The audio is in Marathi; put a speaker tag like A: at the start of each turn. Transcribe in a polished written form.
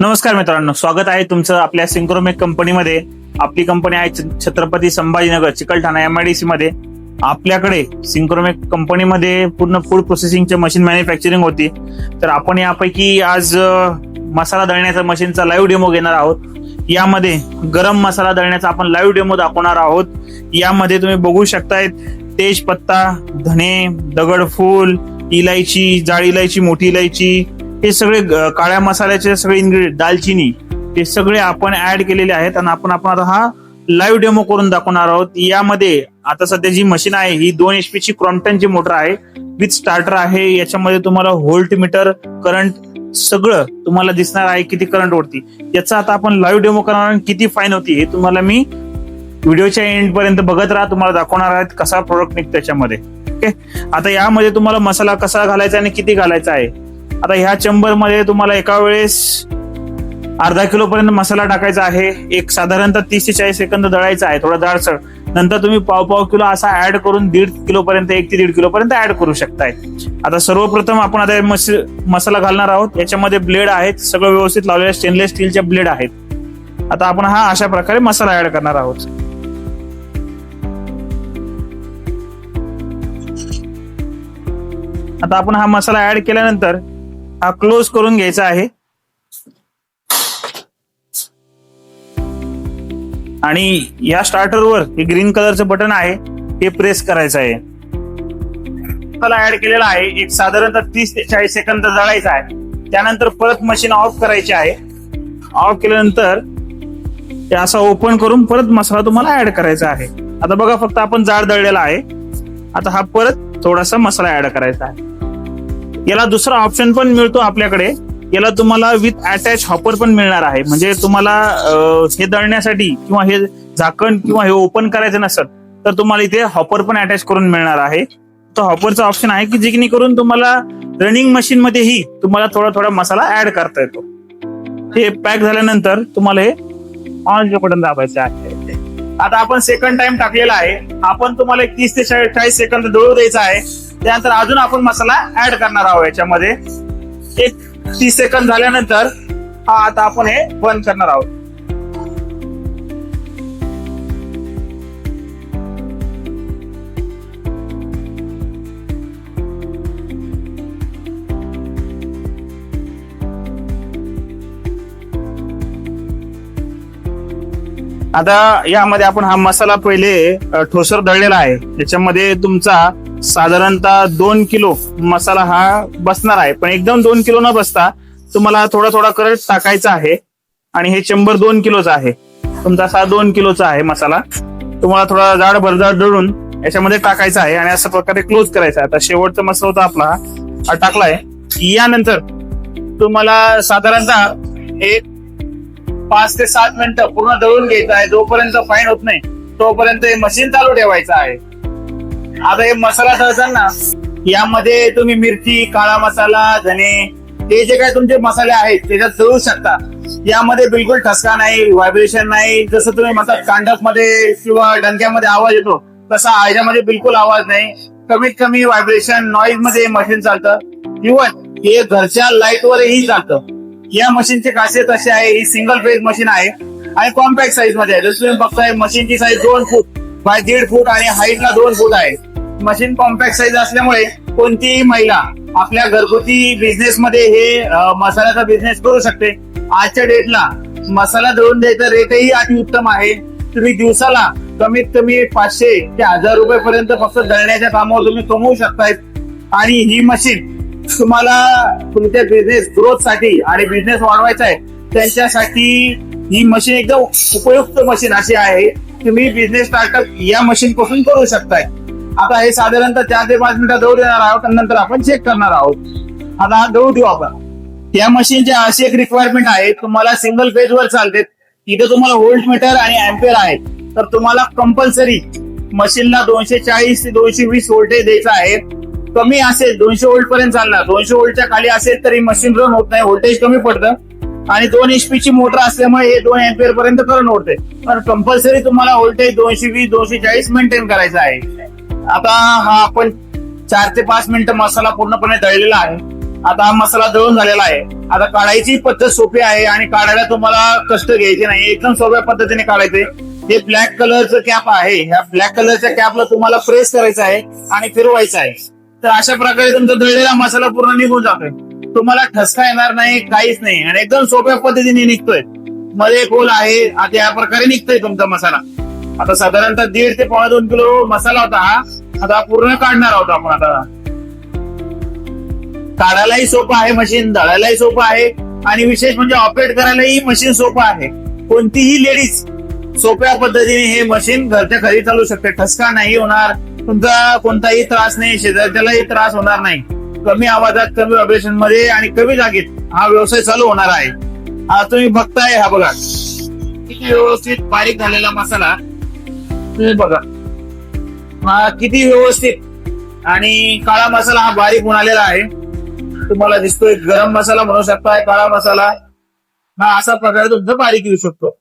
A: नमस्कार मित्रांनो, स्वागत आहे तुमचं आपल्या सिंक्रोमेक कंपनीमध्ये. आपली कंपनी आहे छत्रपती संभाजीनगर चिकलठाणा MIDC मध्ये. आपल्याकडे सिंक्रोमेक कंपनीमध्ये पूर्ण फूड प्रोसेसिंगचे मशीन मॅन्युफॅक्चरिंग होती. तर आपण यापैकी आज मसाला दळण्याच्या मशीनचा लाईव्ह डेमो घेणार आहोत. यामध्ये गरम मसाला दळण्याचा आपण लाईव्ह डेमो दाखवणार आहोत. यामध्ये तुम्ही बघू शकताय तेजपत्ता, धणे, दगडफूल, इलायची, जाड इलायची, मोठी इलायची, हे सगळे काळ्या मसाल्याचे सगळे इन्ग्रेडियंट, दालचिनी, हे सगळे आपण ऍड केलेले आहेत आणि आपण आता हा लाईव्ह डेमो करून दाखवणार आहोत. यामध्ये आता सध्या जी मशीन आहे ही 2 HP ची क्रॉम्प्टनची मोटर आहे विथ स्टार्टर आहे. याच्यामध्ये तुम्हाला व्होल्ट मीटर, करंट सगळं तुम्हाला दिसणार आहे, किती करंट ओढती. याचा आता आपण लाईव्ह डेमो करणार, किती फाईन होती हे तुम्हाला मी व्हिडिओच्या एंड पर्यंत बघत राहा. तुम्हाला दाखवणार आहे कसा प्रोडक्ट निघतो त्याच्यामध्ये. ओके, आता यामध्ये तुम्हाला मसाला कसा घालायचा आणि किती घालायचा आहे. आता ह्या चेंबर मध्ये तुम्हाला एका वेळेस अर्धा किलो पर्यंत मसाला टाकायचा आहे. एक साधारणतः 30 ते 40 सेकंद दळायचा आहे, थोडा जाडसर. नंतर तुम्ही पाव किलो असा ऍड करून 1.5 किलो पर्यंत, 1 ते 1.5 किलो पर्यंत ऍड करू शकताय. आता सर्वप्रथम आपण आता मसाला घालणार आहोत. याच्यामध्ये ब्लेड आहेत, सगळं व्यवस्थित लावलेले स्टेनलेस स्टीलच्या ब्लेड आहेत. आता आपण हा अशा प्रकारे मसाला ऍड करणार आहोत. आता आपण हा मसाला ऍड केल्यानंतर हा क्लोज करून घ्यायचा आहे आणि या स्टार्टरवर हे ग्रीन कलरचं बटन आहे, हे प्रेस करायचं आहे. मसाला ऍड केलेला आहे, एक साधारणतः 30 ते 40 सेकंद जळायचा आहे. त्यानंतर परत मशीन ऑफ करायची आहे. ऑफ केल्यानंतर हे असं ओपन करून परत मसाला तुम्हाला ऍड करायचा आहे. आता बघा, फक्त आपण जाड दळलेला आहे. आता हा परत थोडासा मसाला ऍड करायचा आहे. याला दुसरा ऑप्शन पण मिळतो आपल्याकडे. याला तुम्हाला विथ अटॅच हॉपर पण मिळणार आहे. म्हणजे तुम्हाला हे दळण्यासाठी किंवा हे झाकण किंवा हे ओपन करायचं नसेल तर तुम्हाला इथे हॉपर पण अटॅच करून मिळणार आहे. तो हॉपरचा ऑप्शन आहे की जेणेकरून तुम्हाला रनिंग मशीन मध्येही तुम्हाला थोडा मसाला ऍड करता येतो. हे पॅक झाल्यानंतर तुम्हाला हे ऑन बटन दाबायचं आहे. आता आपण सेकंड टाइम टाकलेला आहे. आपण तुम्हाला 30 ते 40 सेकंद दळू द्यायचा आहे. त्यानंतर अजून आपण मसाला ऍड करणार आहोत. याच्यामध्ये एक 30 सेकंद झाल्यानंतर आता आपण हे बंद करणार आहोत. आता यामध्ये आपण हा मसाला पहिले ठोसर दळलेला आहे. याच्यामध्ये तुमचा साधारणतः 2 किलो मसाला हा बसणार आहे. पण एकदम 2 किलो न बसता तुम्हाला थोडा करंट टाकायचा आहे. आणि हे चेंबर 2 किलोचा आहे. तुमचा असा 2 किलोचा आहे मसाला. तुम्हाला थोडा जाड भरजाड दळून याच्यामध्ये टाकायचा आहे आणि अशा प्रकारे क्लोज करायचा आहे. आता शेवटचा मसाला होता आपला हा टाकलाय. यानंतर तुम्हाला साधारणतः एक 5 ते 7 मिनिटं पूर्ण दळून घ्यायचं आहे. जोपर्यंत फाईन होत नाही तोपर्यंत हे मशीन चालू ठेवायचं आहे. आता हे मसाला दळताना यामध्ये तुम्ही मिरची, काळा मसाला, धने, हे जे काय तुमचे मसाले आहेत त्याच्यात दळू शकता. यामध्ये बिलकुल ठसका नाही, व्हायब्रेशन नाही. जसं तुम्ही म्हणतात कांडक मध्ये किंवा डंक्यामध्ये आवाज येतो तसा ह्याच्यामध्ये बिलकुल आवाज नाही. कमीत कमी व्हायब्रेशन, नॉईज मध्ये मशीन चालतं. इव्हन हे घरच्या लाईट वरही चालतं. या मशीनची खासियत अशी आहे, ही सिंगल फेज मशीन आहे आणि कॉम्पॅक्ट साईज मध्ये आहे. जसं तुम्ही बघताय मशीनची साईज 2 फूट बाय 1.5 फूट आणि हाईटला 2 फूट आहे. मशीन कॉम्पॅक्ट साईज असल्यामुळे कोणतीही महिला आपल्या घरगुती बिझनेस मध्ये हे मसाल्याचा बिझनेस करू शकते. आजच्या डेटला मसाला दळून द्यायचा रेटही अतिउत्तम आहे. तुम्ही दिवसाला कमीत कमी 500 ते 1000 रुपये पर्यंत फक्त दळण्याच्या कामावर तुम्ही कमवू शकताय. आणि ही मशीन तुम्हाला तुमच्या बिझनेस ग्रोथ साठी आणि बिझनेस वाढवायचा आहे त्यांच्यासाठी ही मशीन एकदम उपयुक्त मशीन अशी आहे. तुम्ही बिझनेस स्टार्टअप या मशीन पासून करू शकताय. आता हे साधारणतः 4 ते 5 मिनिटं दळू देणार आहोत आणि नंतर आपण चेक करणार आहोत. आता हा दळू ठेवू आपण. या मशीनची अशी एक रिक्वायरमेंट आहे, तुम्हाला सिंगल फेज वर चालते. इथे तुम्हाला व्होल्ट मीटर आणि अँपियर आहे. तर तुम्हाला कंपल्सरी मशीनला 240 ते 220 व्होल्टेज द्यायचा आहे. कमी असेल 200 व्होल्ट पर्यंत चालणार. 200 व्होल्टच्या खाली असेल तरी मशीन रन होत नाही, व्होल्टेज कमी पडतं. आणि 2 HP ची मोटर असल्यामुळे हे 2 अँपियर पर्यंत करंट ओढते. तर कंपल्सरी तुम्हाला व्होल्टेज 220-240 मेंटेन करायचं आहे. आता हा आपण 4 ते 5 मिनिटं मसाला पूर्णपणे दळलेला आहे. आता हा मसाला दळून झालेला आहे. आता काढायची पद्धत सोपी आहे आणि काढायला तुम्हाला कष्ट घ्यायचे नाही, एकदम सोप्या पद्धतीने काढायचे. हे ब्लॅक कलरचं कॅप आहे, ह्या ब्लॅक कलरच्या कॅपला तुम्हाला प्रेस करायचं आहे आणि फिरवायचं आहे. तर अशा प्रकारे तुमचा दळलेला मसाला पूर्ण निघून जातोय. तुम्हाला ठसका येणार नाही, काहीच नाही आणि एकदम सोप्या पद्धतीने निघतोय. मध्ये एक होल आहे, आता या प्रकारे निघतोय तुमचा मसाला. आता साधारणतः 1.5 ते 2.25 किलो मसाला होता हा. आता पूर्ण काढणार आहोत आपण. आता काढायलाही सोपं आहे मशीन, दळायलाही सोपं आहे आणि विशेष म्हणजे ऑपरेट करायलाही मशीन सोपं आहे. कोणतीही लेडीज सोप्या पद्धतीने हे मशीन घरच्या घरी चालू शकते. ठसका नाही होणार, तुमचा कोणताही त्रास नाही, शेजारच्यालाही त्रास होणार नाही. कमी आवाजात, कमी व्हायब्रेशन मध्ये आणि कमी जागेत हा व्यवसाय चालू होणार आहे. हा तुम्ही बघताय, हा बघा किती व्यवस्थित बारीक झालेला मसाला. तुम्ही बघा हा किती व्यवस्थित आणि काळा मसाला हा बारीक होऊन आलेला आहे. तुम्हाला दिसतोय गरम मसाला म्हणू शकताय, काळा मसाला हा असा प्रकारे तुमचा बारीक येऊ शकतो.